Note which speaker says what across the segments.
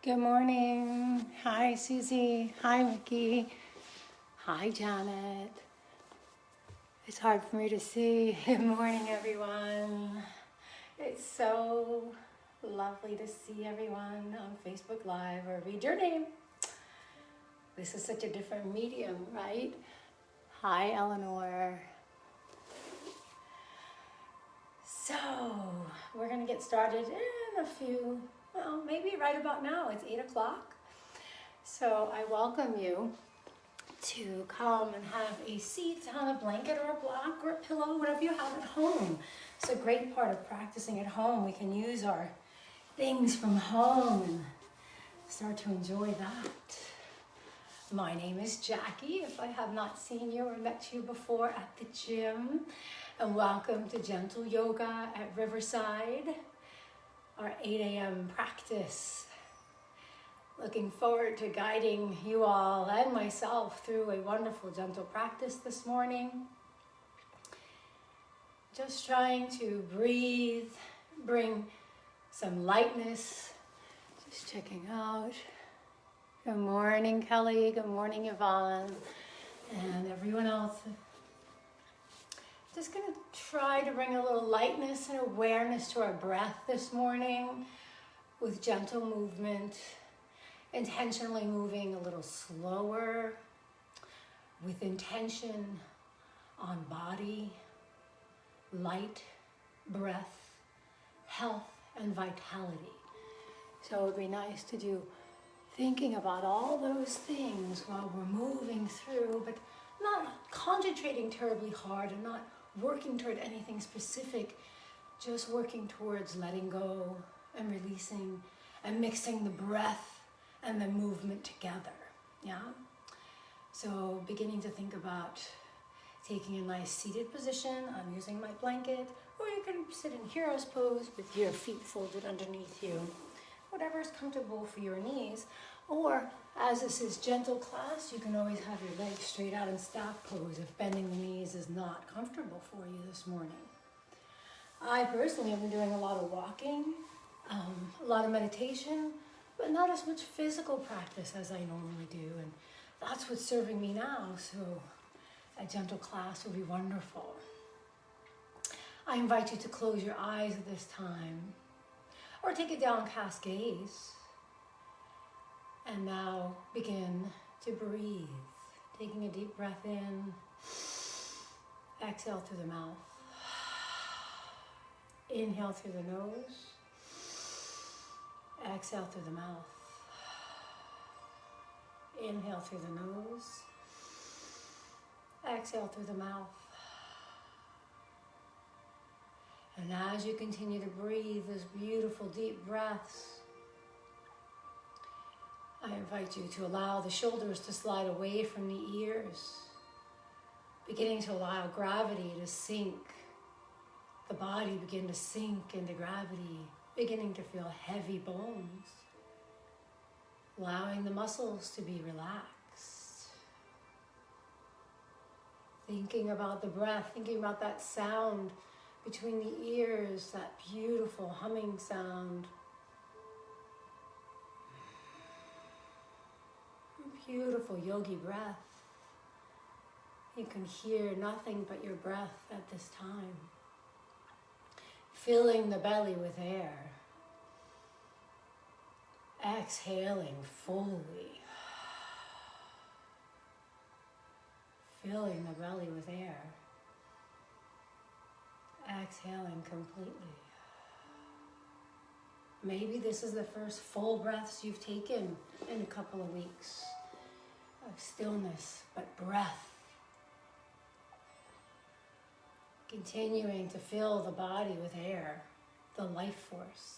Speaker 1: Good morning. Hi, Susie. Hi, Mickey. Hi, Janet. It's hard for me to see. Good morning, everyone. It's so lovely to see everyone on Facebook Live or read your name. This is such a different medium, right? Hi, Eleanor. So, we're going to get started in a few, well, maybe right about now. It's 8 o'clock. So, I welcome you to come and have a seat on a blanket or a block or a pillow, whatever you have at home. It's a great part of practicing at home. We can use our things from home and start to enjoy that. My name is Jackie, if I have not seen you or met you before at the gym. And welcome to Gentle Yoga at Riverside, our 8 a.m. practice. Looking forward to guiding you all and myself through a wonderful gentle practice this morning. Just trying to breathe, bring some lightness. Just checking out. Good morning, Kelly. Good morning, Yvonne. And everyone else. Just going to try to bring a little lightness and awareness to our breath this morning with gentle movement. Intentionally moving a little slower with intention on body, light, breath, health, and vitality. So it would be nice to do thinking about all those things while we're moving through, but not concentrating terribly hard and not working toward anything specific, just working towards letting go and releasing and mixing the breath and the movement together, yeah? So beginning to think about taking a nice seated position. I'm using my blanket, or you can sit in hero's pose with your feet folded underneath you, whatever is comfortable for your knees. Or as this is gentle class, you can always have your legs straight out in staff pose if bending the knees is not comfortable for you this morning. I personally have been doing a lot of walking, a lot of meditation, but not as much physical practice as I normally do. And that's what's serving me now. So a gentle class will be wonderful. I invite you to close your eyes at this time or take a downcast gaze. And now begin to breathe. Taking a deep breath in. Exhale through the mouth. Inhale through the nose. Exhale through the mouth. Inhale through the nose. Exhale through the mouth. And as you continue to breathe those beautiful deep breaths, I invite you to allow the shoulders to slide away from the ears, beginning to allow gravity to sink, the body begin to sink into gravity, beginning to feel heavy bones, allowing the muscles to be relaxed. Thinking about the breath, thinking about that sound between the ears, that beautiful humming sound. Beautiful yogi breath. You can hear nothing but your breath at this time. Filling the belly with air. Exhaling fully. Filling the belly with air. Exhaling completely. Maybe this is the first full breaths you've taken in a couple of weeks of stillness, but breath. Continuing to fill the body with air, the life force.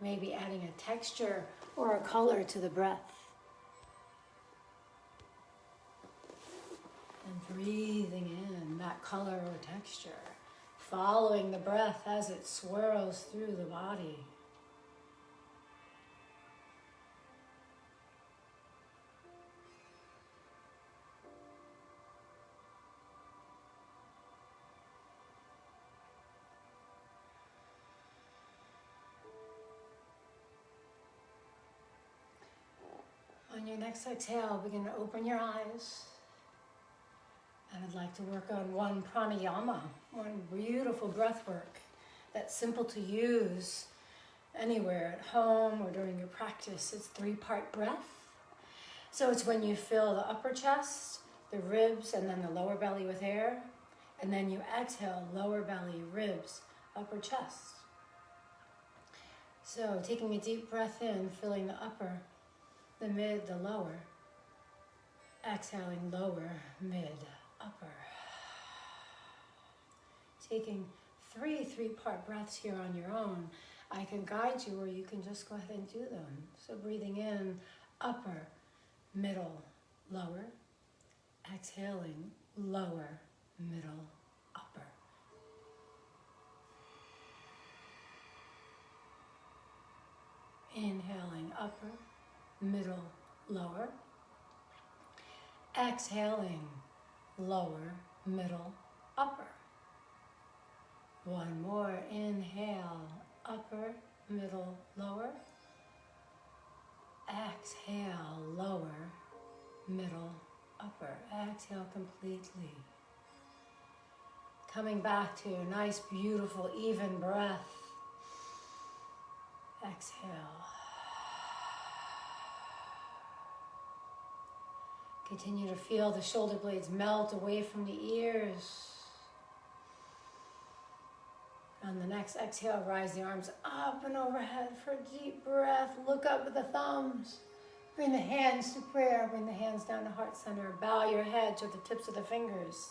Speaker 1: Maybe adding a texture or a color to the breath. And breathing in that color or texture. Following the breath as it swirls through the body. On your next exhale, begin to open your eyes. And I'd like to work on one pranayama, one beautiful breath work that's simple to use anywhere, at home or during your practice. It's 3-part breath. So it's when you fill the upper chest, the ribs, and then the lower belly with air. And then you exhale, lower belly, ribs, upper chest. So taking a deep breath in, filling the upper, the mid, the lower. Exhaling, lower, mid, upper. Taking 3-part breaths here on your own. I can guide you, or you can just go ahead and do them. So breathing in, upper, middle, lower. Exhaling, lower, middle, upper. Inhaling, upper, middle, lower. Exhaling, lower, middle, upper. One more. Inhale, upper, middle, lower. Exhale, lower, middle, upper. Exhale completely. Coming back to a nice, beautiful, even breath. Exhale. Continue to feel the shoulder blades melt away from the ears. On the next exhale, rise the arms up and overhead for a deep breath. Look up with the thumbs. Bring the hands to prayer. Bring the hands down to heart center. Bow your head to the tips of the fingers.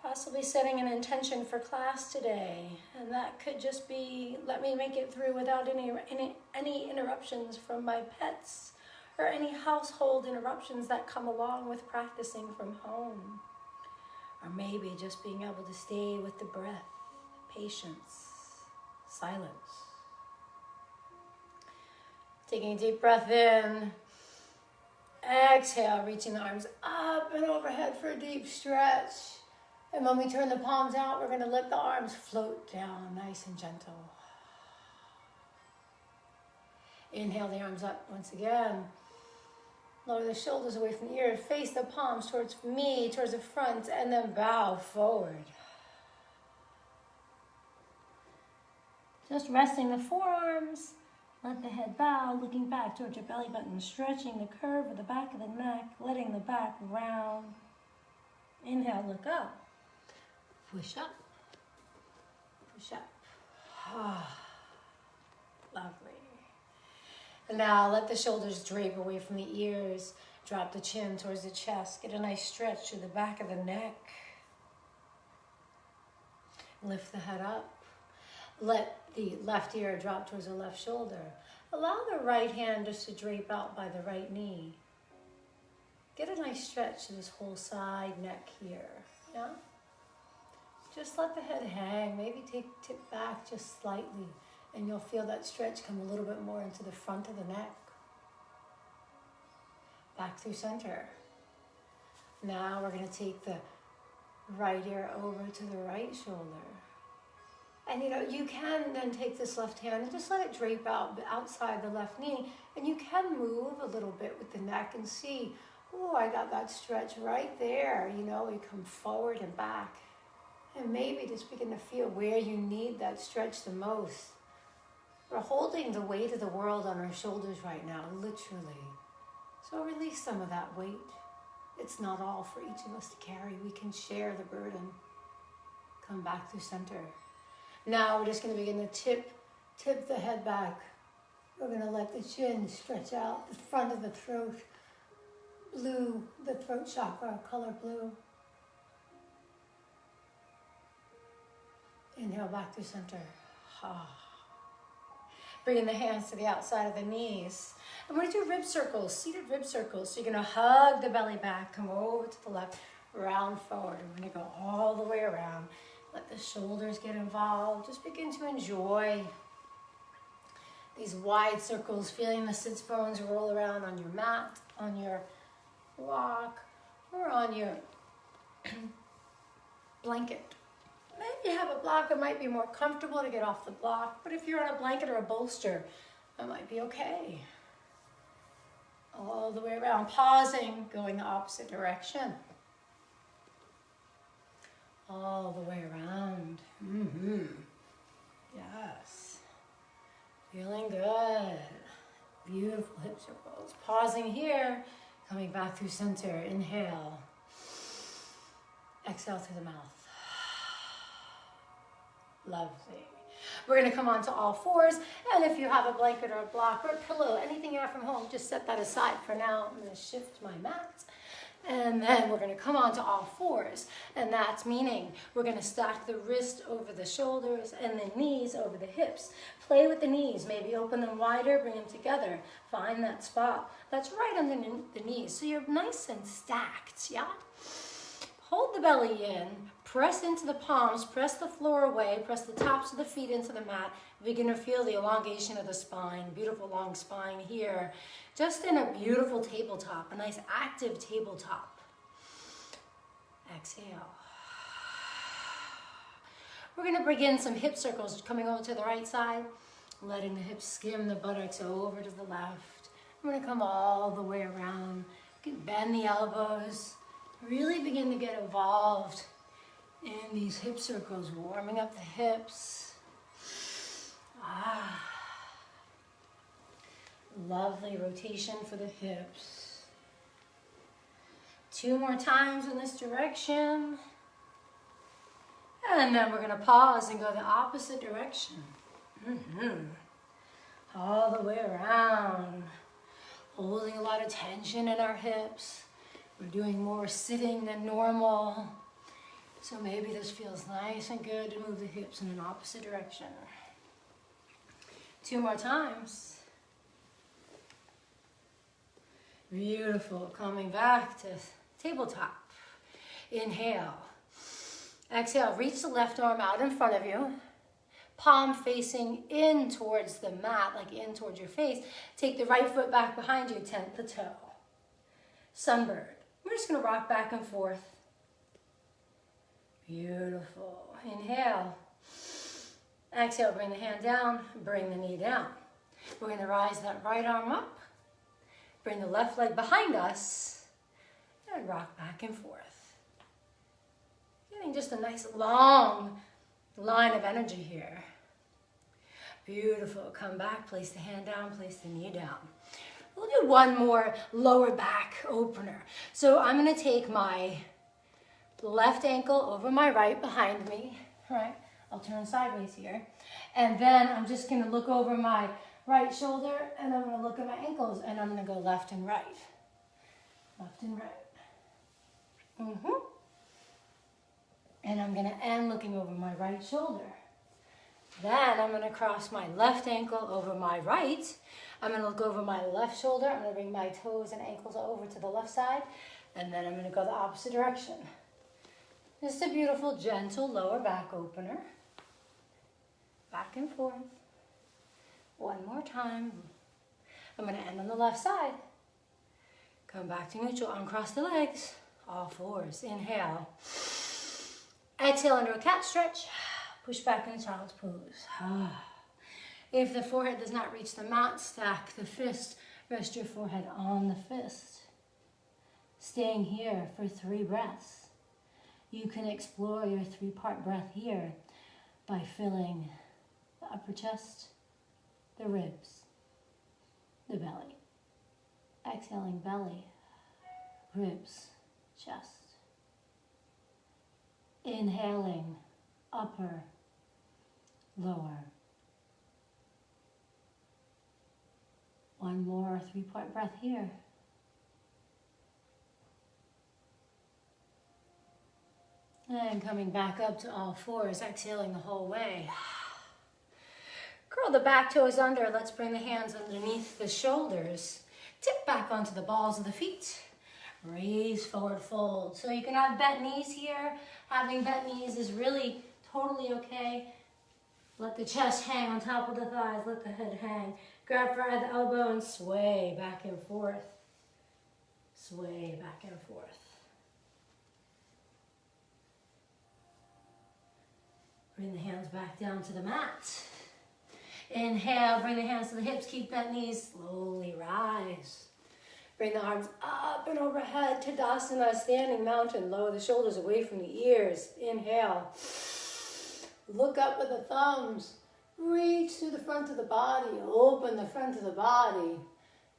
Speaker 1: Possibly setting an intention for class today. And that could just be, let me make it through without any interruptions from my pets or any household interruptions that come along with practicing from home. Or maybe just being able to stay with the breath, patience, silence. Taking a deep breath in. Exhale, reaching the arms up and overhead for a deep stretch. And when we turn the palms out, we're going to let the arms float down, nice and gentle. Inhale the arms up once again. Lower the shoulders away from the ears. Face the palms towards me, towards the front, and then bow forward. Just resting the forearms. Let the head bow, looking back towards your belly button, stretching the curve of the back of the neck, letting the back round. Inhale, look up. Push up. Push up. Lovely. And now let the shoulders drape away from the ears. Drop the chin towards the chest. Get a nice stretch to the back of the neck. Lift the head up. Let the left ear drop towards the left shoulder. Allow the right hand just to drape out by the right knee. Get a nice stretch to this whole side neck here. Yeah? Just let the head hang. Maybe tip back just slightly. And you'll feel that stretch come a little bit more into the front of the neck. Back through center. Now we're going to take the right ear over to the right shoulder. And you can then take this left hand and just let it drape out outside the left knee. And you can move a little bit with the neck and see, oh, I got that stretch right there. We come forward and back. And maybe just begin to feel where you need that stretch the most. We're holding the weight of the world on our shoulders right now, literally. So release some of that weight. It's not all for each of us to carry. We can share the burden. Come back through center. Now we're just going to begin to tip the head back. We're going to let the chin stretch out, the front of the throat. Blue, the throat chakra, color blue. Inhale back through center. Bringing the hands to the outside of the knees. And we're going to do rib circles, seated rib circles. So you're going to hug the belly back, come over to the left, round forward. And we're going to go all the way around. Let the shoulders get involved. Just begin to enjoy these wide circles, feeling the sits bones roll around on your mat, on your block, or on your blanket. Maybe you have a block that might be more comfortable to get off the block, but if you're on a blanket or a bolster, that might be okay. All the way around, pausing, going the opposite direction. All the way around. Yes. Feeling good. Beautiful hip circles. Pausing here, coming back through center. Inhale. Exhale through the mouth. Lovely. We're going to come onto all fours, and if you have a blanket or a block or a pillow, anything you have from home, just set that aside for now. I'm going to shift my mat, and then we're going to come onto all fours, and that's meaning we're going to stack the wrist over the shoulders and the knees over the hips. Play with the knees, maybe open them wider, bring them together. Find that spot that's right under the knees, so you're nice and stacked, yeah? Hold the belly in, press into the palms, press the floor away, press the tops of the feet into the mat. Begin to feel the elongation of the spine, beautiful long spine here. Just in a beautiful tabletop, a nice active tabletop. Exhale. We're gonna bring in some hip circles coming over to the right side, letting the hips skim the buttocks over to the left. I'm gonna come all the way around. You can bend the elbows. Really begin to get involved in these hip circles, warming up the hips. Lovely rotation for the hips. 2 more times in this direction. And then we're going to pause and go the opposite direction. All the way around. Holding a lot of tension in our hips. We're doing more sitting than normal. So maybe this feels nice and good to move the hips in an opposite direction. 2 more times. Beautiful. Coming back to tabletop. Inhale. Exhale. Reach the left arm out in front of you. Palm facing in towards the mat, like in towards your face. Take the right foot back behind you, tent the toe. Sunbird. We're just going to rock back and forth. Beautiful. Inhale. Exhale, bring the hand down, bring the knee down. We're going to rise that right arm up. Bring the left leg behind us and rock back and forth. Getting just a nice long line of energy here. Beautiful. Come back, place the hand down, place the knee down. We'll do one more lower back opener. So I'm going to take my left ankle over my right behind me. All right, I'll turn sideways here. And then I'm just going to look over my right shoulder, and I'm going to look at my ankles, and I'm going to go left and right. Left and right. And I'm going to end looking over my right shoulder. Then I'm going to cross my left ankle over my right. I'm going to look over my left shoulder. I'm going to bring my toes and ankles over to the left side. And then I'm going to go the opposite direction. Just a beautiful, gentle lower back opener. Back and forth. One more time. I'm going to end on the left side. Come back to neutral. Uncross the legs. All fours. Inhale. Exhale into a cat stretch. Push back into child's pose. If the forehead does not reach the mat, stack the fist. Rest your forehead on the fist. Staying here for 3 breaths. You can explore your 3-part breath here by filling the upper chest, the ribs, the belly. Exhaling belly, ribs, chest. Inhaling upper, lower. One more 3-part breath here. And coming back up to all fours, exhaling the whole way. Curl the back toes under. Let's bring the hands underneath the shoulders. Tip back onto the balls of the feet. Raise forward fold. So you can have bent knees here. Having bent knees is really totally okay. Let the chest hang on top of the thighs. Let the head hang. Grab right at the elbow and sway back and forth. Sway back and forth. Bring the hands back down to the mat. Inhale, bring the hands to the hips. Keep bent knees. Slowly rise. Bring the arms up and overhead. Tadasana, standing mountain. Lower the shoulders away from the ears. Inhale. Look up with the thumbs. Reach through the front of the body. Open the front of the body.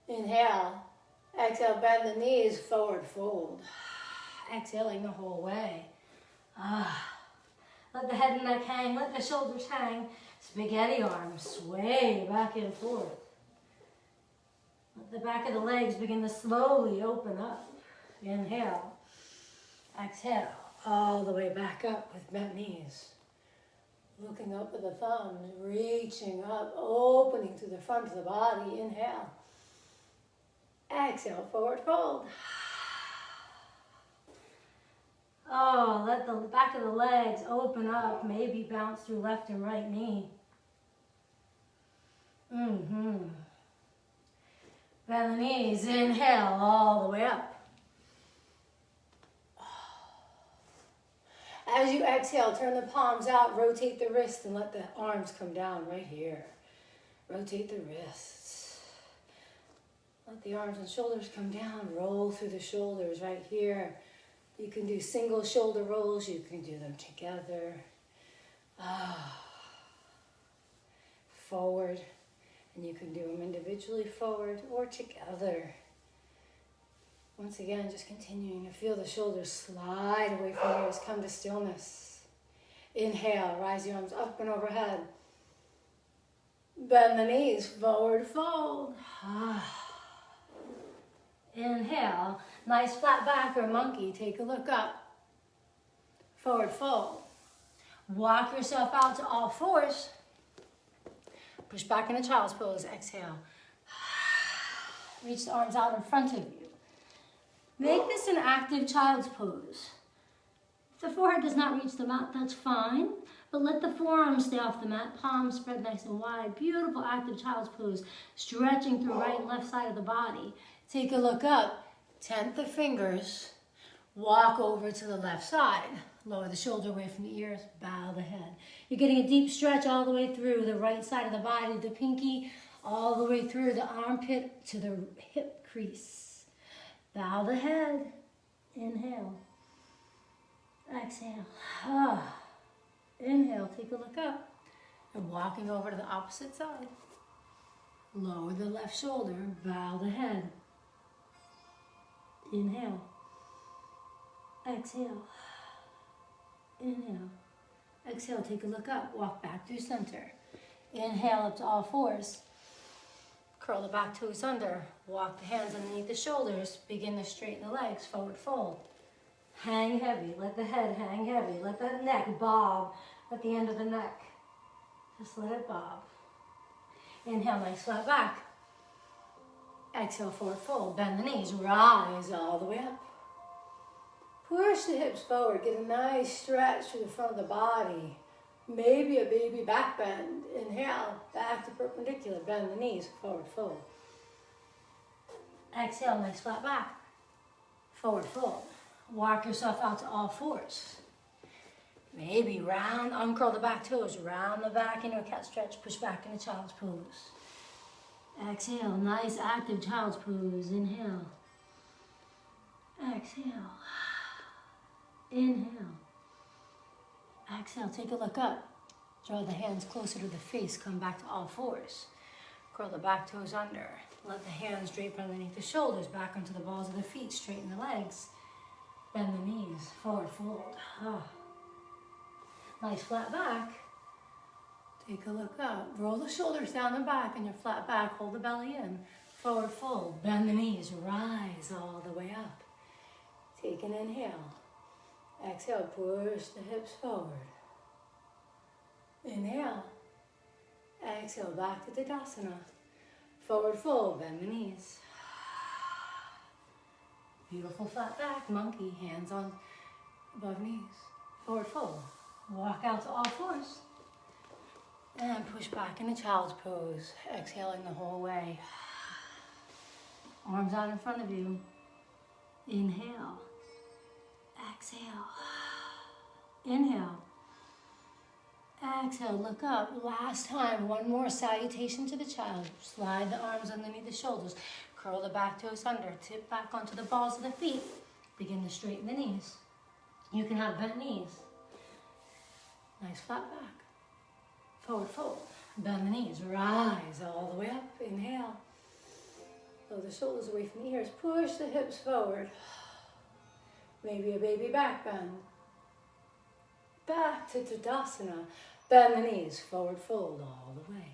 Speaker 1: Inhale. Exhale, bend the knees, forward fold. Exhaling the whole way. Let the head and neck hang. Let the shoulders hang. Spaghetti arms. Sway back and forth. Let the back of the legs begin to slowly open up. Inhale. Exhale. All the way back up with bent knees. Looking up with the thumbs. Reaching up. Opening through the front of the body. Inhale. Exhale. Forward fold. Oh, let the back of the legs open up. Maybe bounce through left and right knee. Bend the knees, inhale all the way up. As you exhale, turn the palms out, rotate the wrists and let the arms come down right here. Rotate the wrists. Let the arms and shoulders come down, roll through the shoulders right here. You can do single shoulder rolls, you can do them together. Forward. And you can do them individually, forward or together. Once again, just continuing to feel the shoulders slide away from the ears. Come to stillness. Inhale, rise your arms up and overhead. Bend the knees, forward fold. Inhale, nice flat back or monkey. Take a look up. Forward fold. Walk yourself out to all fours. Push back into child's pose. Exhale. Reach the arms out in front of you. Make this an active child's pose. If the forehead does not reach the mat, that's fine. But let the forearms stay off the mat. Palms spread nice and wide. Beautiful active child's pose. Stretching through right and left side of the body. Take a look up. Tent the fingers. Walk over to the left side. Lower the shoulder away from the ears. Bow the head. You're getting a deep stretch all the way through the right side of the body. The pinky all the way through the armpit to the hip crease. Bow the head. Inhale. Exhale. Inhale. Take a look up. And walking over to the opposite side. Lower the left shoulder. Bow the head. Inhale. Exhale. Inhale. Exhale, take a look up. Walk back through center. Inhale up to all fours. Curl the back toes under. Walk the hands underneath the shoulders. Begin to straighten the legs. Forward fold. Hang heavy. Let the head hang heavy. Let the neck bob at the end of the neck. Just let it bob. Inhale, nice flat back. Exhale, forward fold. Bend the knees. Rise all the way up. Push the hips forward. Get a nice stretch through the front of the body. Maybe a baby back bend. Inhale, back to perpendicular. Bend the knees, forward fold. Exhale, nice flat back. Forward fold. Walk yourself out to all fours. Maybe round, uncurl the back toes. Round the back into a cat stretch. Push back into child's pose. Exhale, nice active child's pose. Inhale. Exhale. Inhale. Exhale, take a look up. Draw the hands closer to the face. Come back to all fours. Curl the back toes under. Let the hands drape underneath the shoulders. Back onto the balls of the feet. Straighten the legs. Bend the knees. Forward fold. Nice flat back. Take a look up. Roll the shoulders down and back in your flat back. Hold the belly in. Forward fold. Bend the knees. Rise all the way up. Take an inhale. Exhale, push the hips forward. Inhale. Exhale, back to Tadasana. Forward fold, bend the knees. Beautiful flat back, monkey, hands on above knees. Forward fold. Walk out to all fours. And push back into child's pose, exhaling the whole way. Arms out in front of you. Inhale. Exhale. Inhale. Exhale, look up. Last time, one more salutation to the child. Slide the arms underneath the shoulders. Curl the back toes under. Tip back onto the balls of the feet. Begin to straighten the knees. You can have bent knees. Nice flat back. Forward fold. Bend the knees. Rise all the way up. Inhale. Blow the shoulders away from the ears. Push the hips forward. Maybe a baby back bend. Back to Tadasana. Bend the knees. Forward fold all the way.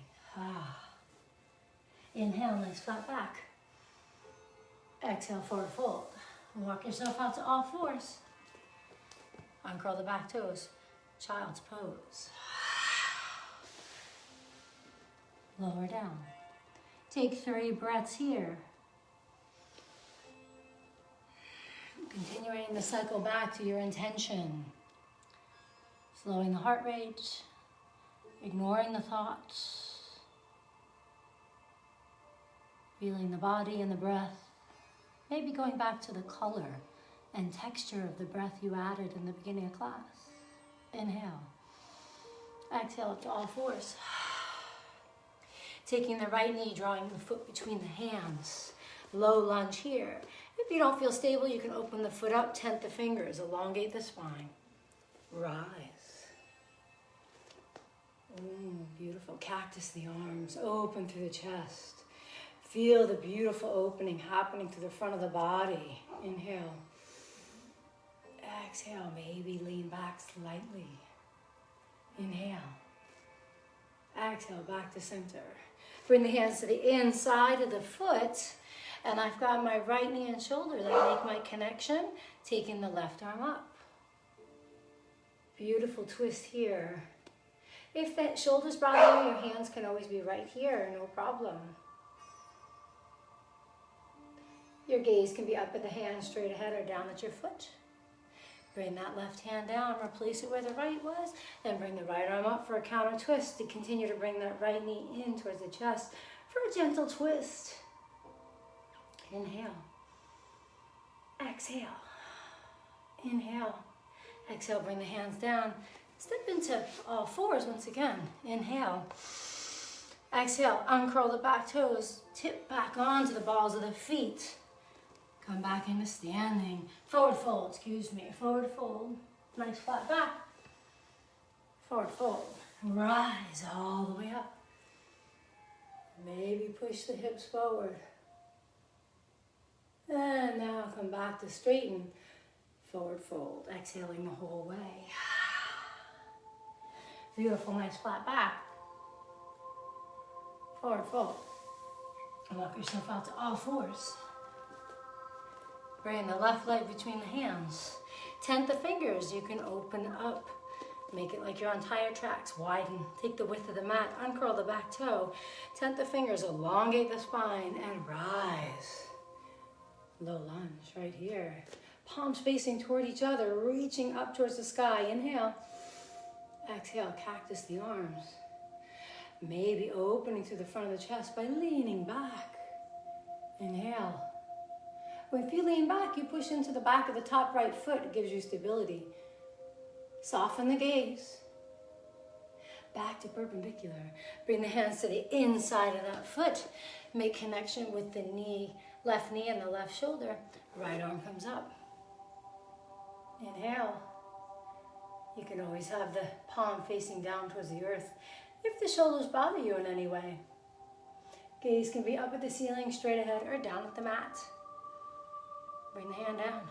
Speaker 1: Inhale, nice flat back. Exhale, forward fold. Walk yourself out to all fours. Uncurl the back toes. Child's pose. Lower down. Take 3 breaths here. Continuing to cycle back to your intention. Slowing the heart rate. Ignoring the thoughts. Feeling the body and the breath. Maybe going back to the color and texture of the breath you added in the beginning of class. Inhale. Exhale up to all fours. Taking the right knee, drawing the foot between the hands. Low lunge here. If you don't feel stable, you can open the foot up, tent the fingers, elongate the spine. Rise. Beautiful. Cactus the arms, open through the chest. Feel the beautiful opening happening through the front of the body. Inhale. Exhale, maybe lean back slightly. Inhale. Exhale, back to center. Bring the hands to the inside of the foot. And I've got my right knee and shoulder that make my connection. Taking the left arm up. Beautiful twist here. If that shoulder's bothering you, your hands can always be right here, no problem. Your gaze can be up at the hand, straight ahead, or down at your foot. Bring that left hand down, replace it where the right was, then bring the right arm up for a counter twist to continue to bring that right knee in towards the chest for a gentle twist. Inhale. Exhale. Inhale. Exhale, bring the hands down. Step into all fours once again. Inhale. Exhale, uncurl the back toes. Tip back onto the balls of the feet. Come back into standing. Forward fold, Forward fold. Nice flat back. Forward fold. Rise all the way up. Maybe push the hips forward. And now come back to straighten. Forward fold. Exhaling the whole way. Beautiful, nice flat back. Forward fold. Walk yourself out to all fours. Bring the left leg between the hands. Tent the fingers. You can open up. Make it like you're on tire tracks. Widen. Take the width of the mat. Uncurl the back toe. Tent the fingers. Elongate the spine and rise. Low lunge right here. Palms facing toward each other. Reaching up towards the sky. Inhale. Exhale. Cactus the arms. Maybe opening through the front of the chest by leaning back. Inhale. If you lean back, you push into the back of the top right foot. It gives you stability. Soften the gaze. Back to perpendicular. Bring the hands to the inside of that foot. Make connection with the knee, left knee and the left shoulder. Right arm comes up. Inhale. You can always have the palm facing down towards the earth if the shoulders bother you in any way. Gaze can be up at the ceiling, straight ahead, or down at the mat. Bring the hand down.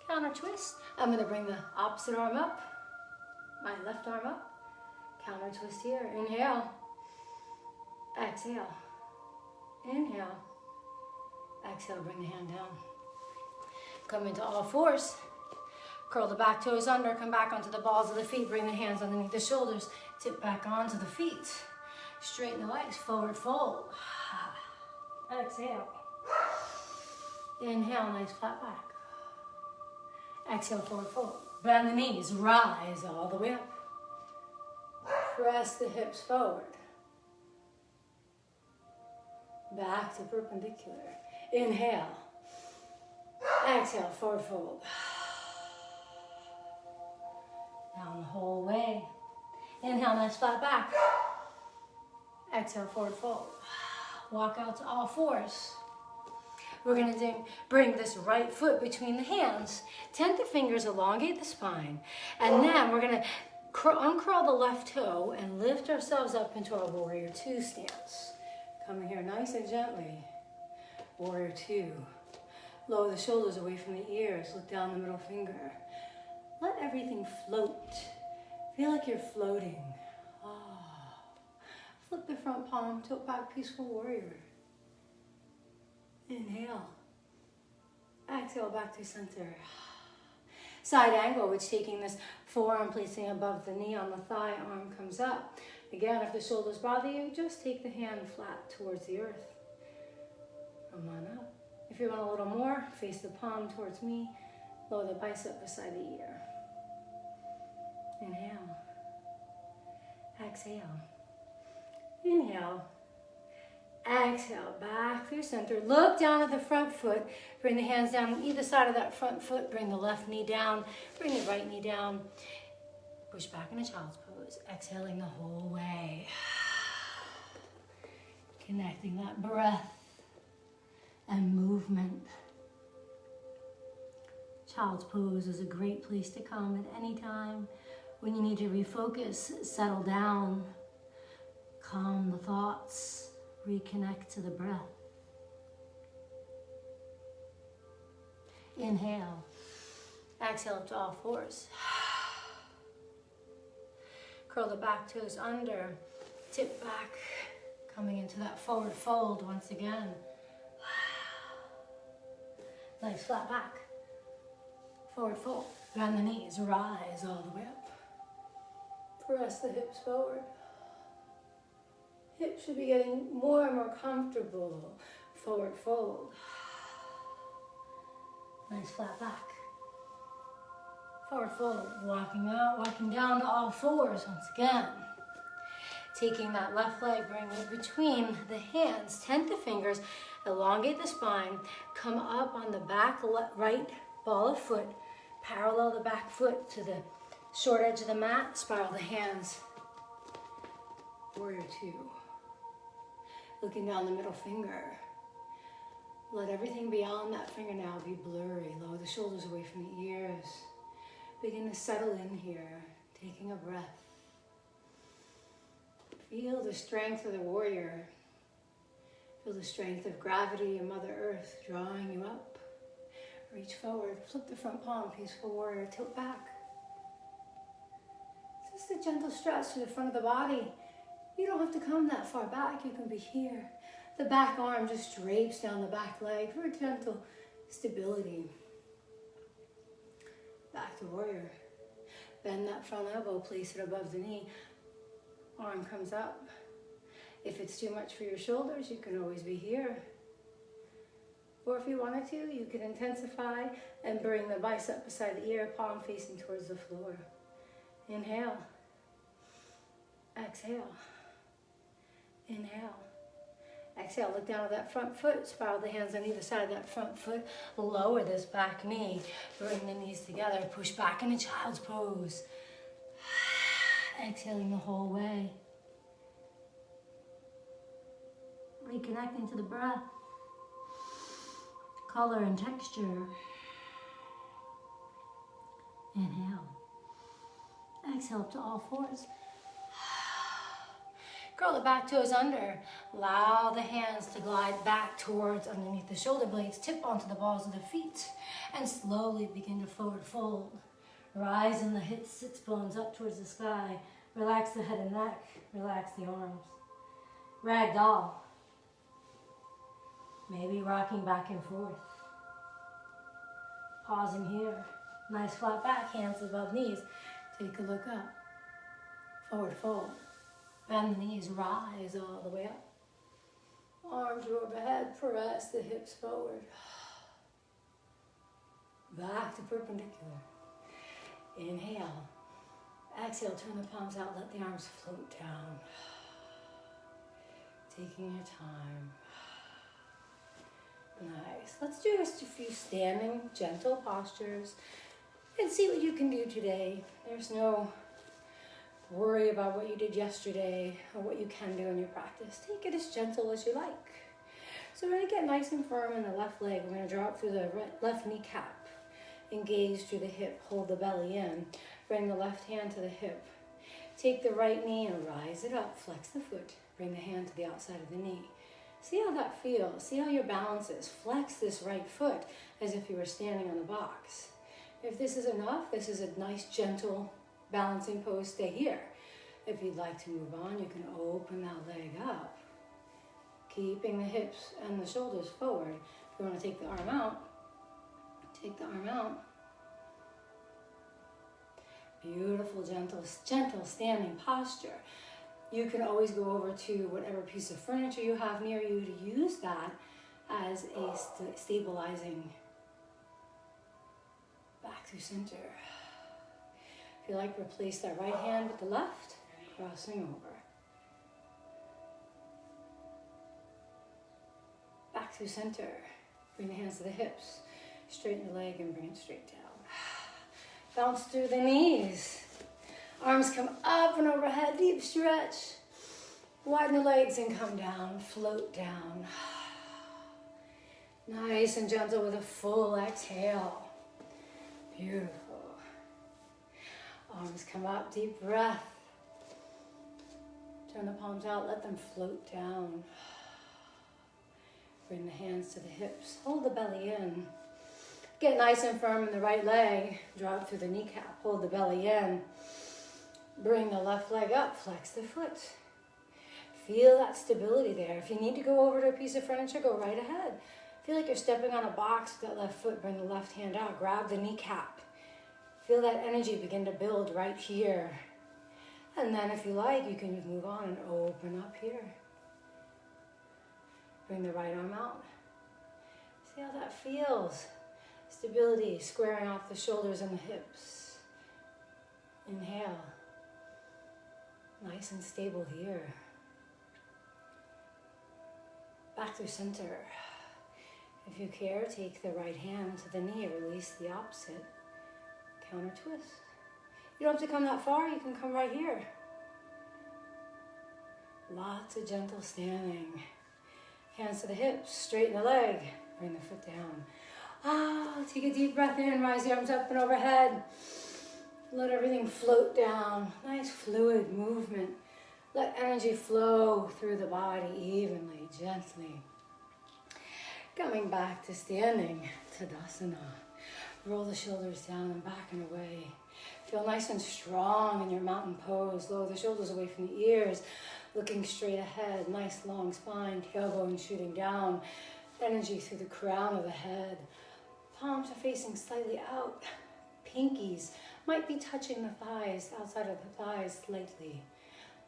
Speaker 1: Counter twist. I'm going to bring the opposite arm up. My left arm up. Counter twist here. Inhale. Exhale. Inhale. Exhale, bring the hand down. Come into all fours. Curl the back toes under. Come back onto the balls of the feet. Bring the hands underneath the shoulders. Tip back onto the feet. Straighten the legs. Forward fold. Exhale. Inhale, nice flat back. Exhale, forward fold. Bend the knees, rise all the way up. Press the hips forward. Back to perpendicular. Inhale. Exhale, forward fold. Down the whole way. Inhale, nice flat back. Exhale, forward fold. Walk out to all fours. We're going to bring this right foot between the hands. Tentative fingers elongate the spine. And then we're going to uncurl the left toe and lift ourselves up into our warrior two stance. Coming here nice and gently. Warrior two. Lower the shoulders away from the ears. Look down the middle finger. Let everything float. Feel like you're floating. Flip the front palm, tilt back, peaceful warrior. Inhale. Exhale back to center. Side angle, which taking this forearm, placing above the knee on the thigh, arm comes up. Again, if the shoulders bother you, just take the hand flat towards the earth. Come on up. If you want a little more, face the palm towards me. Lower the bicep beside the ear. Inhale. Exhale. Inhale. Exhale, back through center. Look down at the front foot. Bring the hands down on either side of that front foot. Bring the left knee down. Bring the right knee down. Push back in a child's pose. Exhaling the whole way. Connecting that breath and movement. Child's pose is a great place to come at any time when you need to refocus, settle down, calm the thoughts, reconnect to the breath. Inhale. Exhale up to all fours. Curl the back toes under. Tip back. Coming into that forward fold once again. Nice flat back. Forward fold. Bend the knees. Rise all the way up. Press the hips forward. Hips should be getting more and more comfortable. Forward fold. Nice flat back. Forward fold. Walking out, walking down to all fours once again. Taking that left leg, bring it between the hands. Tent the fingers. Elongate the spine. Come up on the back right ball of foot. Parallel the back foot to the short edge of the mat. Spiral the hands. Warrior two. Looking down the middle finger. Let everything beyond that fingernail be blurry. Lower the shoulders away from the ears. Begin to settle in here. Taking a breath. Feel the strength of the warrior. Feel the strength of gravity and Mother Earth drawing you up. Reach forward. Flip the front palm. Peaceful warrior. Tilt back. Just a gentle stretch to the front of the body. You don't have to come that far back. You can be here. The back arm just drapes down the back leg for gentle stability. Back to warrior. Bend that front elbow. Place it above the knee. Arm comes up. If it's too much for your shoulders, you can always be here. Or if you wanted to, you can intensify and bring the bicep beside the ear, palm facing towards the floor. Inhale. Exhale. Inhale. Exhale, look down at that front foot. Spiral the hands on either side of that front foot. Lower this back knee. Bring the knees together. Push back in a child's pose. Exhaling the whole way. Reconnecting to the breath. Color and texture. Inhale. Exhale up to all fours. Curl the back toes under. Allow the hands to glide back towards underneath the shoulder blades. Tip onto the balls of the feet. And slowly begin to forward fold. Rise in the hips, sits bones up towards the sky. Relax the head and neck. Relax the arms. Ragdoll. Maybe rocking back and forth. Pausing here. Nice flat back, hands above knees. Take a look up. Forward fold. Bend the knees, rise all the way up. Arms are overhead, press the hips forward. Back to perpendicular. Inhale. Exhale, turn the palms out, let the arms float down. Taking your time. Nice. Let's do just a few standing, gentle postures and see what you can do today. There's no worry about what you did yesterday or what you can do in your practice. Take it as gentle as you like. So we're gonna get nice and firm in the left leg. We're gonna draw it through the left kneecap. Engage through the hip, hold the belly in. Bring the left hand to the hip. Take the right knee and rise it up, flex the foot. Bring the hand to the outside of the knee. See how that feels. See how your balance is. Flex this right foot as if you were standing on the box. If this is enough, this is a nice, gentle, balancing pose. Stay here. If you'd like to move on, you can open that leg up, keeping the hips and the shoulders forward. If you want to take the arm out, take the arm out. Beautiful, gentle standing posture. You can always go over to whatever piece of furniture you have near you to use that as a stabilizing back to center. If you like, replace that right hand with the left, crossing over. Back to center. Bring the hands to the hips. Straighten the leg and bring it straight down. Bounce through the knees. Arms come up and overhead, deep stretch. Widen the legs and come down, float down. Nice and gentle with a full exhale. Beautiful. Arms come up, deep breath. Turn the palms out, let them float down. Bring the hands to the hips, hold the belly in. Get nice and firm in the right leg. Drop through the kneecap, hold the belly in. Bring the left leg up, flex the foot. Feel that stability there. If you need to go over to a piece of furniture, go right ahead. Feel like you're stepping on a box with that left foot. Bring the left hand out, grab the kneecap. Feel that energy begin to build right here. And then if you like, you can move on and open up here. Bring the right arm out. See how that feels. Stability, squaring off the shoulders and the hips. Inhale. Nice and stable here. Back to center. If you care, take the right hand to the knee, release the opposite. Counter twist. You don't have to come that far, you can come right here. Lots of gentle standing. Hands to the hips, straighten the leg, bring the foot down. Take a deep breath in, rise the arms up and overhead. Let everything float down. Nice fluid movement. Let energy flow through the body evenly, gently. Coming back to standing, Tadasana. Roll the shoulders down and back and away. Feel nice and strong in your mountain pose. Lower the shoulders away from the ears. Looking straight ahead. Nice long spine, tailbone shooting down. Energy through the crown of the head. Palms are facing slightly out. Pinkies might be touching the thighs, outside of the thighs slightly.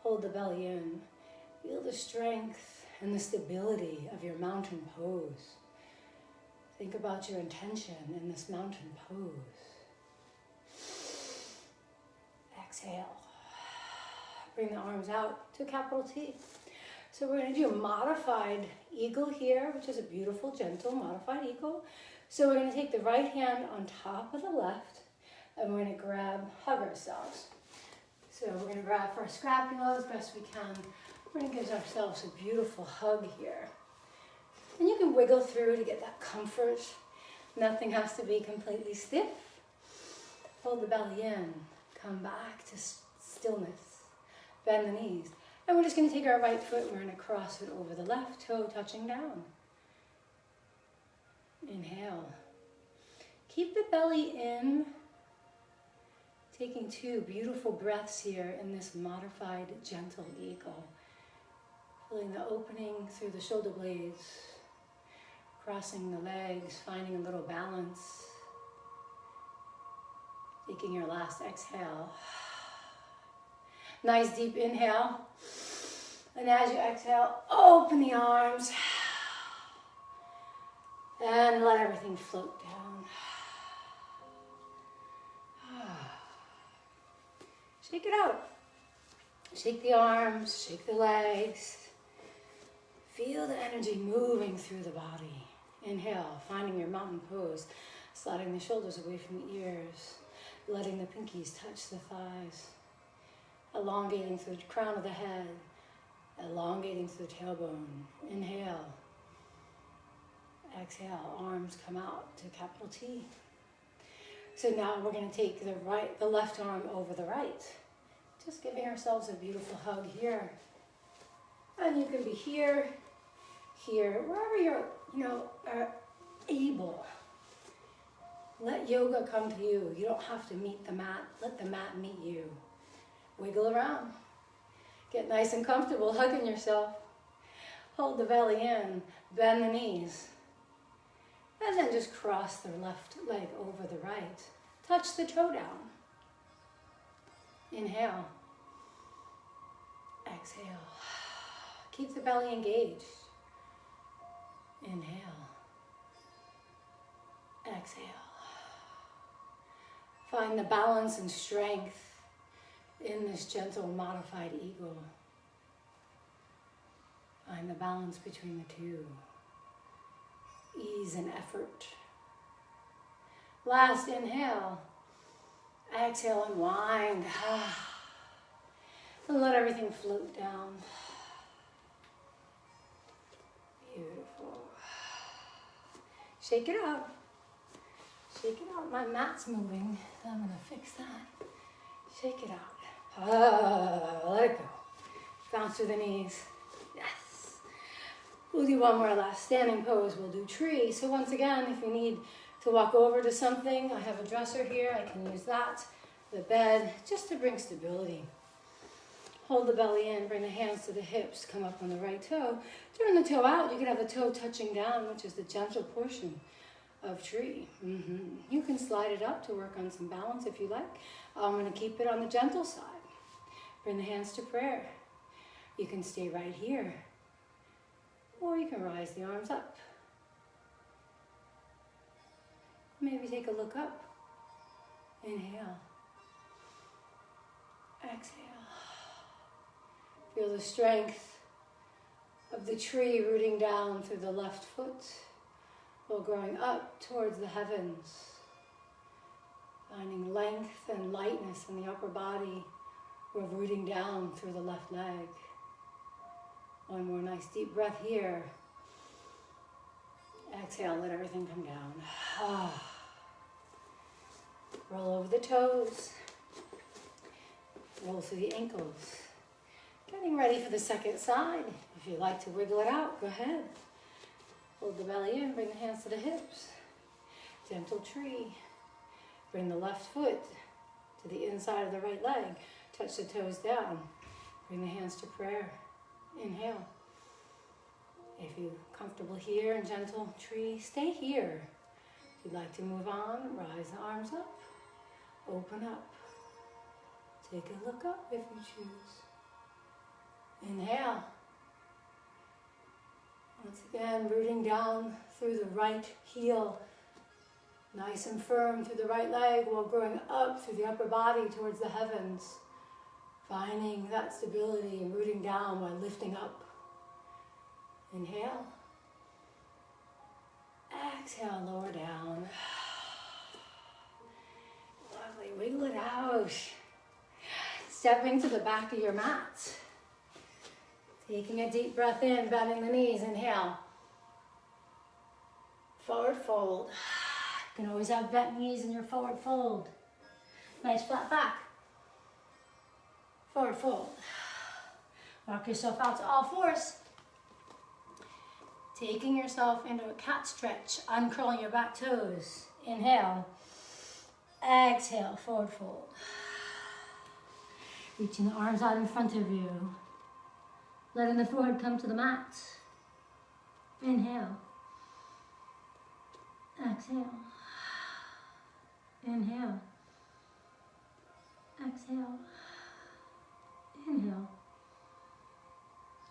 Speaker 1: Hold the belly in. Feel the strength and the stability of your mountain pose. Think about your intention in this mountain pose. Exhale. Bring the arms out to capital T. So we're going to do a modified eagle here, which is a beautiful, gentle, modified eagle. So we're going to take the right hand on top of the left, and we're going to hug ourselves. So we're going to grab for our scapula as best we can. We're going to give ourselves a beautiful hug here. And you can wiggle through to get that comfort. Nothing has to be completely stiff. Hold the belly in. Come back to stillness. Bend the knees. And we're just going to take our right foot and we're going to cross it over the left toe, touching down. Inhale. Keep the belly in. Taking 2 beautiful breaths here in this modified gentle eagle. Feeling the opening through the shoulder blades. Crossing the legs, finding a little balance. Taking your last exhale. Nice deep inhale. And as you exhale, open the arms. And let everything float down. Shake it out. Shake the arms, shake the legs. Feel the energy moving through the body. Inhale, finding your mountain pose. Sliding the shoulders away from the ears. Letting the pinkies touch the thighs. Elongating through the crown of the head. Elongating through the tailbone. Inhale. Exhale, arms come out to capital T. So now we're going to take the left arm over the right. Just giving ourselves a beautiful hug here. And you can be here, here, wherever you're, are able. Let yoga come to you. You don't have to meet the mat. Let the mat meet you. Wiggle around. Get nice and comfortable hugging yourself. Hold the belly in. Bend the knees. And then just cross the left leg over the right. Touch the toe down. Inhale. Exhale. Keep the belly engaged. Inhale. Exhale. Find the balance and strength in this gentle modified eagle. Find the balance between the two. Ease and effort. Last inhale. Exhale and wind. And let everything float down. Beautiful. Shake it out. Shake it out. My mat's moving, so I'm going to fix that. Shake it out. Let it go. Bounce through the knees. Yes. We'll do one more last standing pose. We'll do tree. So once again, if you need to walk over to something, I have a dresser here. I can use that, the bed, just to bring stability. Hold the belly in, bring the hands to the hips, come up on the right toe. Turn the toe out. You can have the toe touching down, which is the gentle portion of tree. You can slide it up to work on some balance if you like. I'm going to keep it on the gentle side. Bring the hands to prayer. You can stay right here, or you can rise the arms up. Maybe take a look up. Inhale. Exhale. Feel the strength of the tree rooting down through the left foot while growing up towards the heavens. Finding length and lightness in the upper body while rooting down through the left leg. One more nice deep breath here. Exhale, let everything come down. Roll over the toes. Roll through the ankles. Getting ready for the second side. If you'd like to wiggle it out, go ahead. Hold the belly in, bring the hands to the hips. Gentle tree. Bring the left foot to the inside of the right leg. Touch the toes down. Bring the hands to prayer. Inhale. If you're comfortable here in gentle tree, stay here. If you'd like to move on, rise the arms up. Open up. Take a look up if you choose. Inhale. Once again, rooting down through the right heel. Nice and firm through the right leg while growing up through the upper body towards the heavens. Finding that stability and rooting down while lifting up. Inhale. Exhale, lower down. Lovely, wiggle it out. Stepping to the back of your mat. Taking a deep breath in, bending the knees, inhale. Forward fold. You can always have bent knees in your forward fold. Nice flat back. Forward fold. Rock yourself out to all fours. Taking yourself into a cat stretch, uncurling your back toes. Inhale. Exhale, forward fold. Reaching the arms out in front of you. Letting the forehead come to the mat. Inhale. Exhale. Inhale. Exhale. Inhale.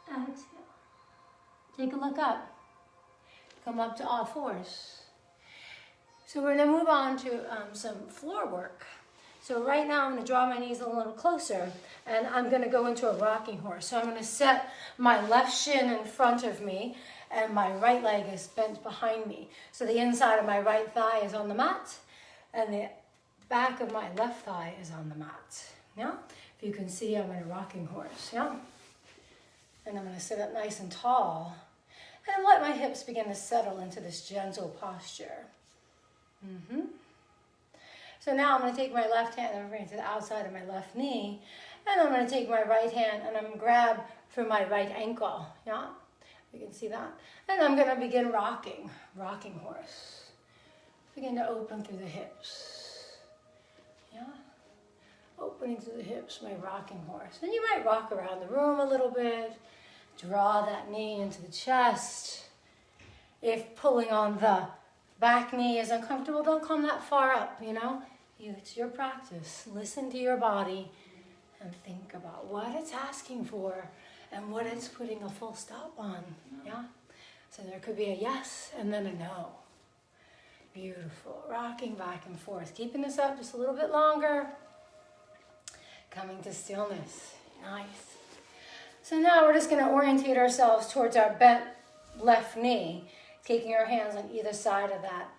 Speaker 1: Exhale. Take a look up. Come up to all fours. So we're going to move on to some floor work. So right now I'm going to draw my knees a little closer and I'm going to go into a rocking horse. So I'm going to set my left shin in front of me and my right leg is bent behind me. So the inside of my right thigh is on the mat and the back of my left thigh is on the mat. Yeah? If you can see, I'm in a rocking horse. Yeah? And I'm going to sit up nice and tall. And let my hips begin to settle into this gentle posture. So now I'm going to take my left hand and bring it to the outside of my left knee. And I'm going to take my right hand and I'm going to grab for my right ankle. Yeah? You can see that. And I'm going to begin rocking. Rocking horse. Begin to open through the hips. Yeah? Opening through the hips, my rocking horse. And you might rock around the room a little bit. Draw that knee into the chest. If pulling on the back knee is uncomfortable, don't come that far up, you know? It's your practice. Listen to your body and think about what it's asking for and what it's putting a full stop on, yeah? So there could be a yes and then a no. Beautiful. Rocking back and forth. Keeping this up just a little bit longer. Coming to stillness. Nice. So now we're just going to orientate ourselves towards our bent left knee, taking our hands on either side of that.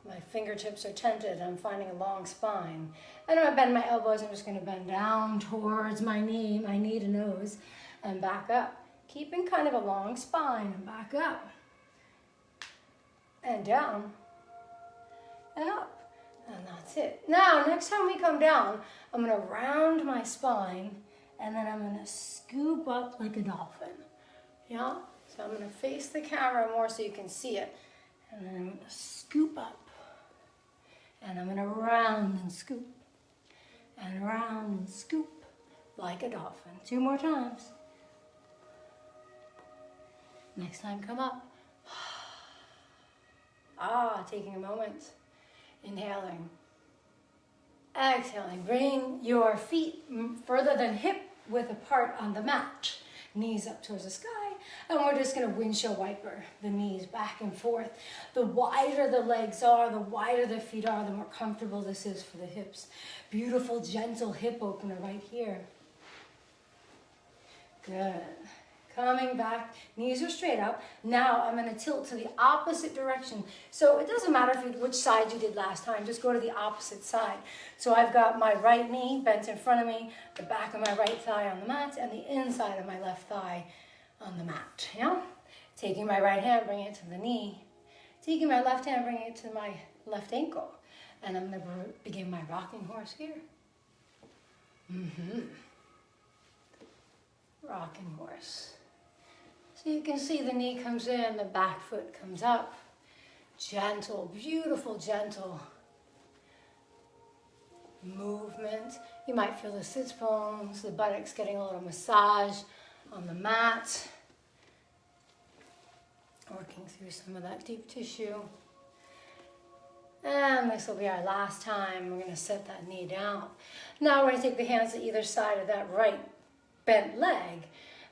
Speaker 1: My fingertips are tented. I'm finding a long spine. And I'm going to bend my elbows. I'm just going to bend down towards my knee to nose, and back up. Keeping kind of a long spine, and back up. And down. And up. And that's it. Now, next time we come down, I'm going to round my spine, and then I'm going to scoop up like a dolphin. Yeah? So I'm going to face the camera more so you can see it. And then I'm going to scoop up. And I'm going to round and scoop. And round and scoop like a dolphin. 2 more times. Next time, come up. Taking a moment. Inhaling. Exhaling. Bring your feet further than hip width apart on the mat. Knees up towards the sky. And we're just going to windshield wiper the knees back and forth. The wider the legs are, the wider the feet are, the more comfortable this is for the hips. Beautiful, gentle hip opener right here. Good. Coming back, knees are straight up. Now I'm going to tilt to the opposite direction. So it doesn't matter which side you did last time, just go to the opposite side. So I've got my right knee bent in front of me, the back of my right thigh on the mat, and the inside of my left thigh on the mat. Yeah? Taking my right hand, bringing it to the knee. Taking my left hand, bringing it to my left ankle. And I'm going to begin my rocking horse here. Rocking horse. So you can see the knee comes in, the back foot comes up. Gentle, beautiful, gentle movement. You might feel the sits bones, the buttocks getting a little massage on the mat. Working through some of that deep tissue. And this will be our last time. We're going to set that knee down. Now we're going to take the hands to either side of that right bent leg.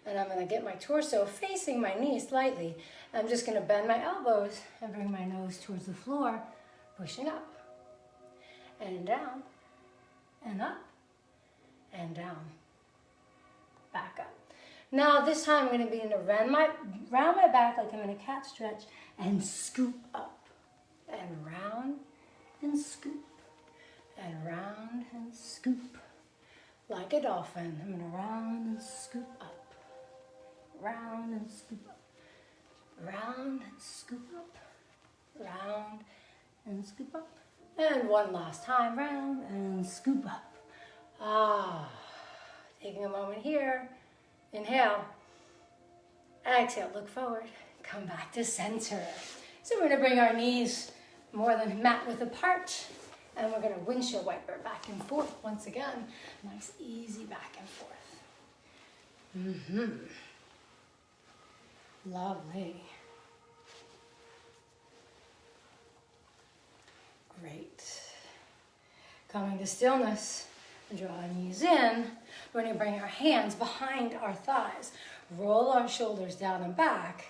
Speaker 1: And I'm going to get my torso facing my knee slightly. I'm just going to bend my elbows and bring my nose towards the floor, pushing up and down and up and down. Back up. Now this time I'm going to begin to round my back like I'm in a cat stretch and scoop up and round and scoop and round and scoop like a dolphin. I'm going to round and scoop up. Round and scoop up, round and scoop up, round and scoop up. And one last time, round and scoop up. Taking a moment here. Inhale. Exhale, look forward. Come back to center. So we're going to bring our knees more than mat width apart. And we're going to windshield wiper back and forth once again. Nice, easy back and forth. Lovely. Great. Coming to stillness. Draw our knees in. We're going to bring our hands behind our thighs. Roll our shoulders down and back.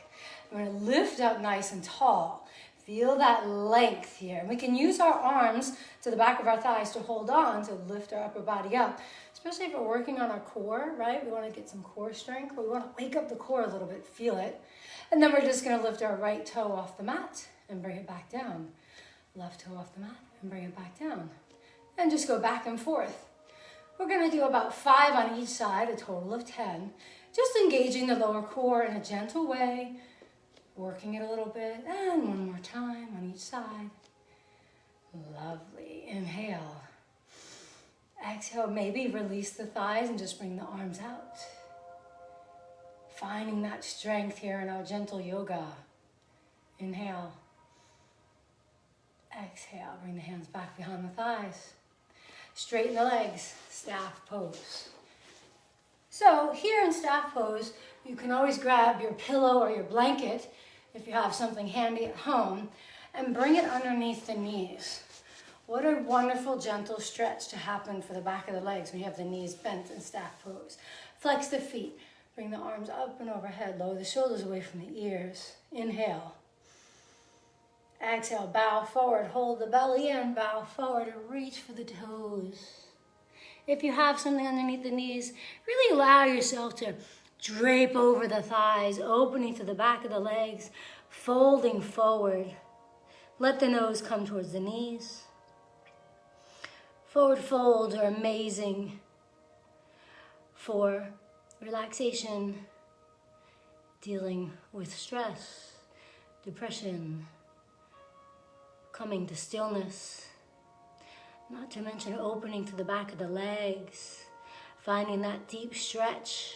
Speaker 1: We're going to lift up nice and tall. Feel that length here. We can use our arms to the back of our thighs to hold on, to lift our upper body up. Especially if we're working on our core, right? We want to get some core strength. We want to wake up the core a little bit, feel it. And then we're just going to lift our right toe off the mat and bring it back down. Left toe off the mat and bring it back down. And just go back and forth. We're going to do about 5 on each side, a total of 10. Just engaging the lower core in a gentle way, working it a little bit, and one more time on each side. Lovely. Inhale. Exhale, maybe release the thighs and just bring the arms out. Finding that strength here in our gentle yoga. Inhale. Exhale, bring the hands back behind the thighs. Straighten the legs, staff pose. So here in staff pose, you can always grab your pillow or your blanket, if you have something handy at home, and bring it underneath the knees. What a wonderful, gentle stretch to happen for the back of the legs when you have the knees bent in staff pose. Flex the feet, bring the arms up and overhead, lower the shoulders away from the ears. Inhale. Exhale, bow forward, hold the belly in, bow forward and reach for the toes. If you have something underneath the knees, really allow yourself to drape over the thighs, opening to the back of the legs, folding forward. Let the nose come towards the knees. Forward folds are amazing for relaxation, dealing with stress, depression, coming to stillness, not to mention opening to the back of the legs, finding that deep stretch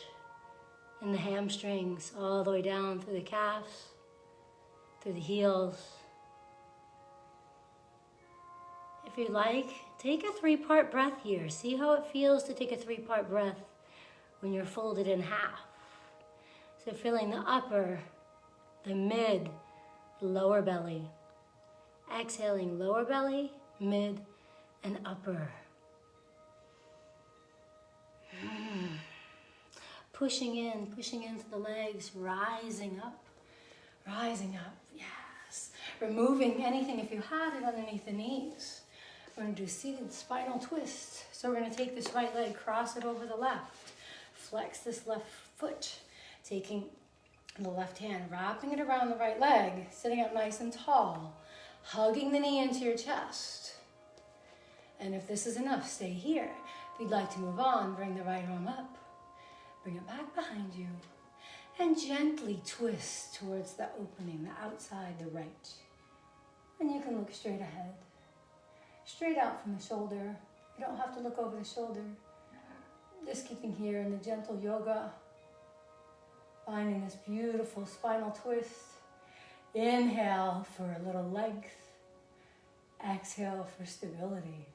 Speaker 1: in the hamstrings all the way down through the calves, through the heels. If you like, take a 3-part breath here. See how it feels to take a 3-part breath when you're folded in half. So feeling the upper, the mid, lower belly. Exhaling lower belly, mid, and upper. Pushing into the legs, rising up, yes. Removing anything if you had it underneath the knees. We're going to do seated spinal twist. So we're going to take this right leg, cross it over the left, flex this left foot, taking the left hand, wrapping it around the right leg, sitting up nice and tall. Hugging the knee into your chest. And if this is enough, stay here. If you'd like to move on, bring the right arm up. Bring it back behind you. And gently twist towards the opening, the outside, the right. And you can look straight ahead. Straight out from the shoulder. You don't have to look over the shoulder. Just keeping here in the gentle yoga. Finding this beautiful spinal twist. Inhale for a little length. Exhale for stability.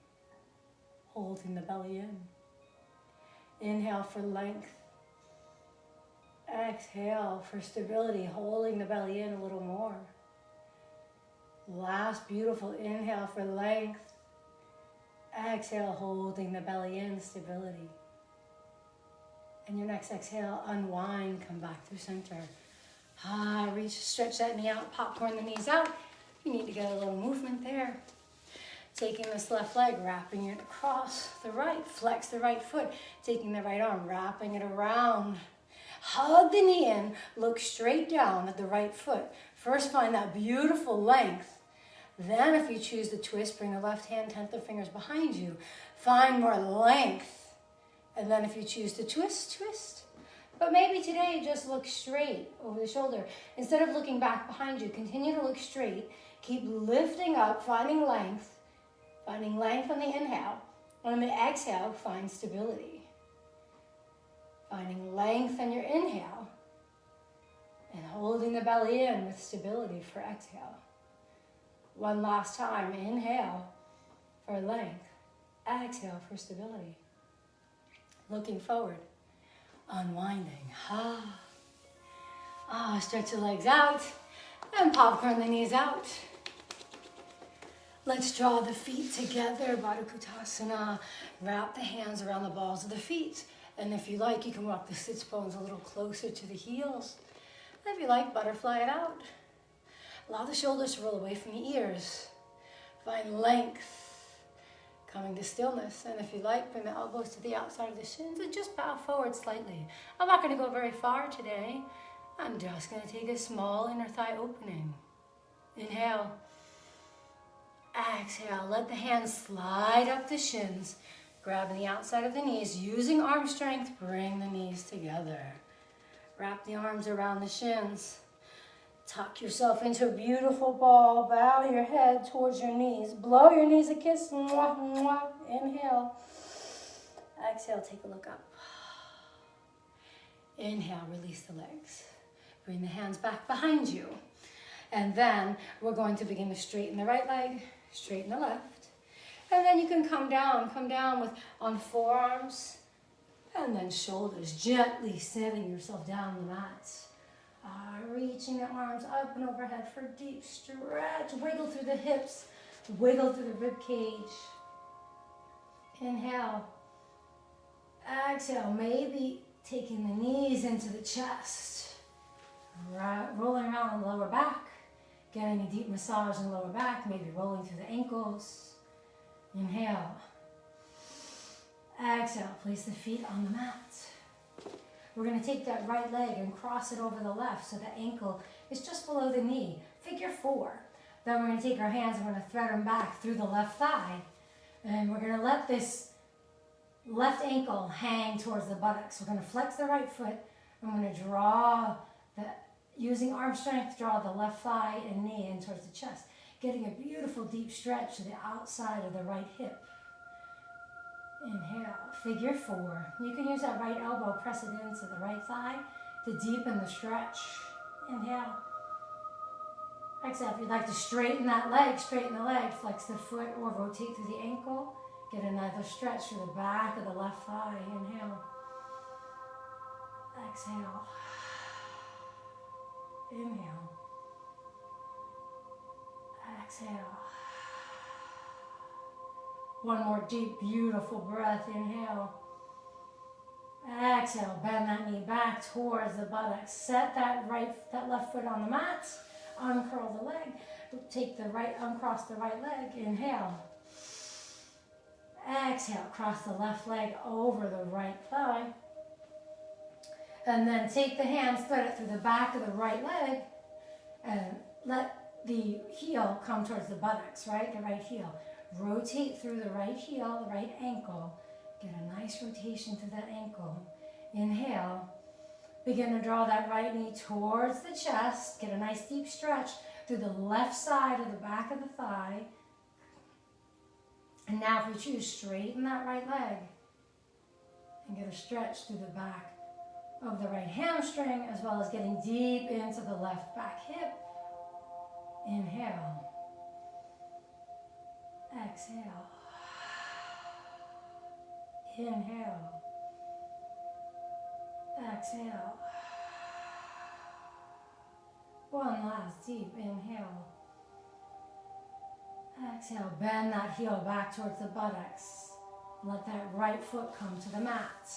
Speaker 1: Holding the belly in. Inhale for length. Exhale for stability, holding the belly in a little more. Last beautiful inhale for length. Exhale, holding the belly in, stability. And your next exhale, unwind, come back through center. Reach, stretch that knee out, popcorn the knees out. You need to get a little movement there. Taking this left leg, wrapping it across the right. Flex the right foot, taking the right arm, wrapping it around. Hug the knee in, look straight down at the right foot. First find that beautiful length. Then if you choose to twist, bring the left hand, 10th of fingers behind you. Find more length. And then if you choose to twist, twist. But maybe today just look straight over the shoulder. Instead of looking back behind you, continue to look straight. Keep lifting up, finding length. Finding length on the inhale. On the exhale, find stability. Finding length on your inhale. And holding the belly in with stability for exhale. One last time, inhale for length. Exhale for stability. Looking forward. Unwinding. Stretch the legs out and popcorn the knees out. Let's draw the feet together, Baddha Konasana. Wrap the hands around the balls of the feet. And if you like, you can walk the sits bones a little closer to the heels. And if you like, butterfly it out. Allow the shoulders to roll away from the ears. Find length. Coming to stillness. And if you like, bring the elbows to the outside of the shins and just bow forward slightly. I'm not going to go very far today. I'm just going to take a small inner thigh opening. Inhale. Exhale. Let the hands slide up the shins. Grabbing the outside of the knees, using arm strength, bring the knees together. Wrap the arms around the shins. Tuck yourself into a beautiful ball. Bow your head towards your knees. Blow your knees a kiss. Mwah, mwah. Inhale. Exhale, take a look up. Inhale, release the legs. Bring the hands back behind you. And then we're going to begin to straighten the right leg, straighten the left. And then you can come down with on forearms and then shoulders, gently setting yourself down on the mat. Reaching the arms up and overhead for a deep stretch. Wiggle through the hips, wiggle through the rib cage. Inhale. Exhale, maybe taking the knees into the chest. Rolling around on the lower back. Getting a deep massage in the lower back, maybe rolling through the ankles. Inhale. Exhale, place the feet on the mat. We're going to take that right leg and cross it over the left so the ankle is just below the knee. Figure 4. Then we're going to take our hands and we're going to thread them back through the left thigh. And we're going to let this left ankle hang towards the buttocks. We're going to flex the right foot. I'm going to draw, using arm strength, draw the left thigh and knee in towards the chest. Getting a beautiful deep stretch to the outside of the right hip. Inhale, figure 4. You can use that right elbow, press it into the right thigh to deepen the stretch. Inhale. Exhale, if you'd like to straighten that leg, straighten the leg, flex the foot or rotate through the ankle. Get another stretch through the back of the left thigh. Inhale. Exhale. Inhale. Exhale. One more deep, beautiful breath. Inhale. Exhale. Bend that knee back towards the buttocks. Set that left foot on the mat. Uncurl the leg. Take the right, uncross the right leg. Inhale. Exhale. Cross the left leg over the right thigh. And then take the hands, thread it through the back of the right leg, and let the heel come towards the buttocks, right? The right heel. Rotate through the right heel, the right ankle. Get a nice rotation through that ankle. Inhale. Begin to draw that right knee towards the chest. Get a nice deep stretch through the left side of the back of the thigh. And now if you choose, straighten that right leg. And get a stretch through the back of the right hamstring, as well as getting deep into the left back hip. Inhale. Exhale. Inhale. Exhale. One last deep inhale. Exhale, bend that heel back towards the buttocks. Let that right foot come to the mat.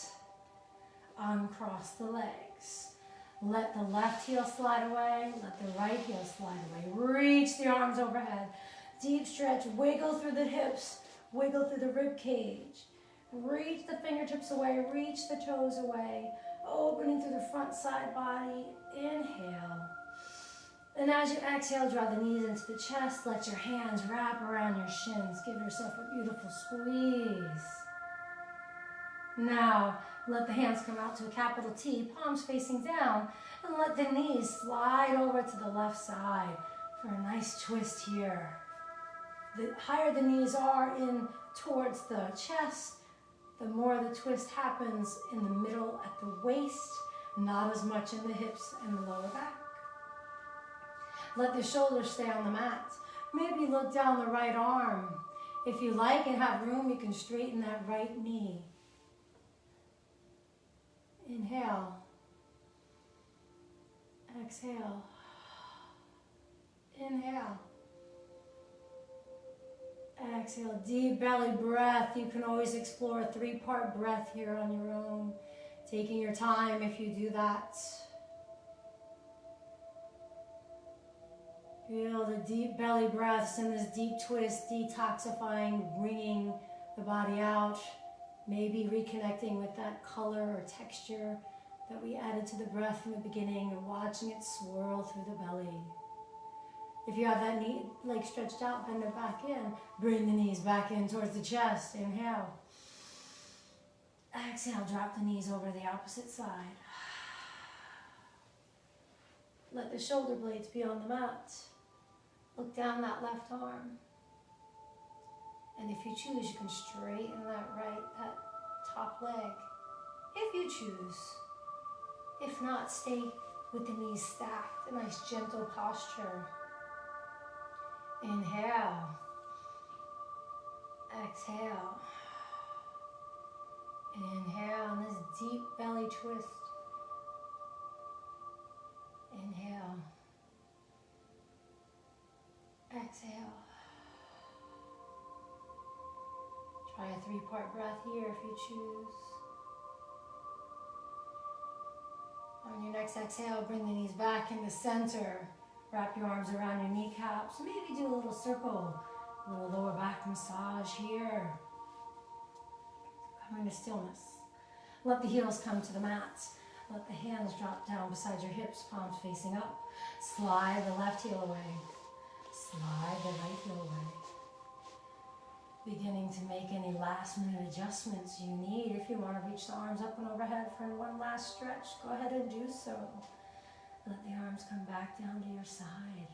Speaker 1: Uncross the legs. Let the left heel slide away. Let the right heel slide away. Reach the arms overhead. Deep stretch. Wiggle through the hips. Wiggle through the rib cage. Reach the fingertips away. Reach the toes away. Opening through the front side body. Inhale. And as you exhale, draw the knees into the chest. Let your hands wrap around your shins. Give yourself a beautiful squeeze. Now, let the hands come out to a capital T, palms facing down, and let the knees slide over to the left side for a nice twist here. The higher the knees are in towards the chest, the more the twist happens in the middle at the waist, not as much in the hips and the lower back. Let the shoulders stay on the mat. Maybe look down the right arm. If you like and have room, you can straighten that right knee. Inhale. Exhale. Inhale. Exhale. Deep belly breath. You can always explore a 3-part breath here on your own. Taking your time if you do that. Feel the deep belly breaths and this deep twist, detoxifying, wringing the body out. Maybe reconnecting with that color or texture that we added to the breath in the beginning and watching it swirl through the belly. If you have that knee, leg stretched out, bend it back in. Bring the knees back in towards the chest. Inhale. Exhale, drop the knees over the opposite side. Let the shoulder blades be on the mat. Look down that left arm. And if you choose, you can straighten that top leg. If you choose. If not, stay with the knees stacked. A nice gentle posture. Inhale. Exhale. Inhale, and this deep belly twist. Inhale. Exhale. Try a 3-part breath here if you choose. On your next exhale, bring the knees back in the center. Wrap your arms around your kneecaps. Maybe do a little circle, a little lower back massage here. Come into stillness. Let the heels come to the mat. Let the hands drop down beside your hips, palms facing up. Slide the left heel away. Slide the right heel away. Beginning to make any last minute adjustments you need. If you want to reach the arms up and overhead for one last stretch, go ahead and do so. Let the arms come back down to your side.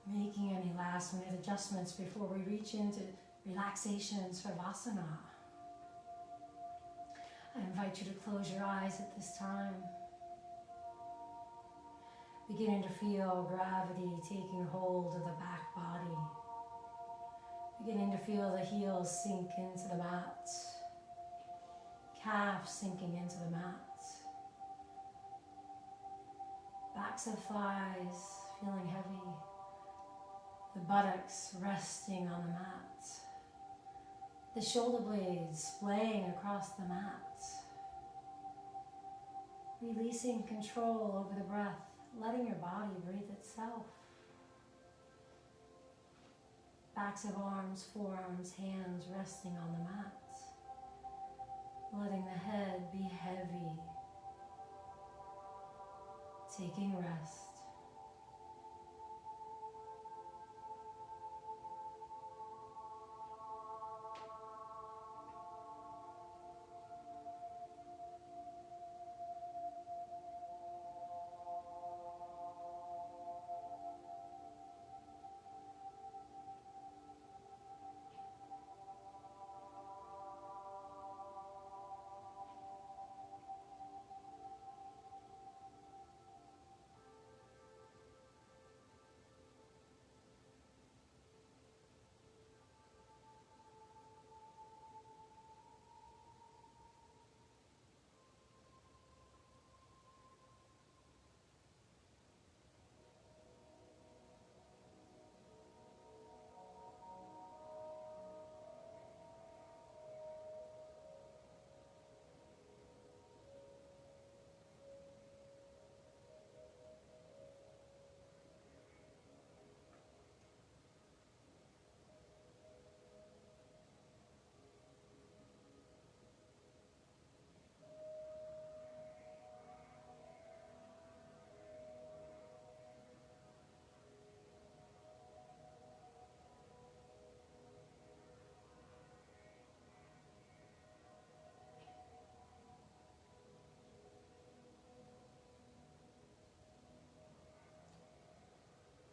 Speaker 1: Making any last minute adjustments before we reach into relaxation and Savasana. I invite you to close your eyes at this time. Beginning to feel gravity taking hold of the back body. Beginning to feel the heels sink into the mat. Calves sinking into the mat. Backs of thighs feeling heavy. The buttocks resting on the mat. The shoulder blades splaying across the mat. Releasing control over the breath, letting your body breathe itself. Backs of arms, forearms, hands resting on the mat. Letting the head be heavy. Taking rest.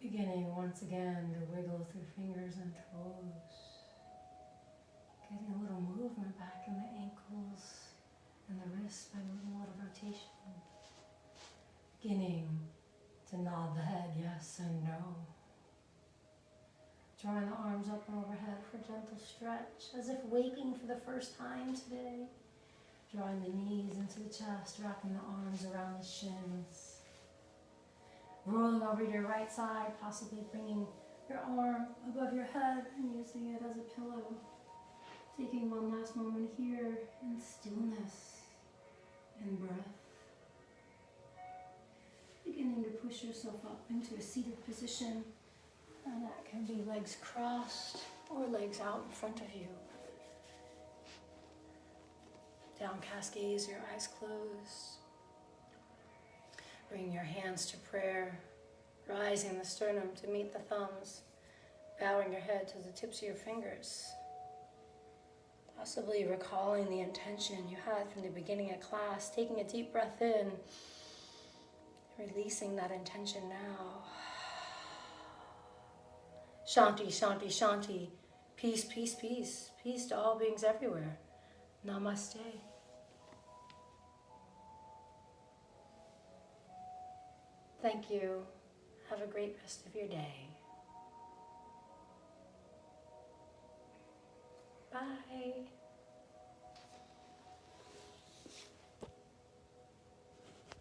Speaker 1: Beginning once again to wiggle through fingers and toes. Getting a little movement back in the ankles and the wrists by moving a little rotation. Beginning to nod the head yes and no. Drawing the arms up and overhead for a gentle stretch, as if waking for the first time today. Drawing the knees into the chest, wrapping the arms around the shins. Rolling over to your right side, possibly bringing your arm above your head and using it as a pillow. Taking one last moment here in stillness and breath. Beginning to push yourself up into a seated position. And that can be legs crossed or legs out in front of you. Downcast gaze, your eyes closed. Bring your hands to prayer, rising the sternum to meet the thumbs, bowing your head to the tips of your fingers. Possibly recalling the intention you had from the beginning of class, taking a deep breath in, releasing that intention now. Shanti, Shanti, Shanti. Peace, peace, peace. Peace to all beings everywhere. Namaste. Thank you. Have a great rest of your day. Bye.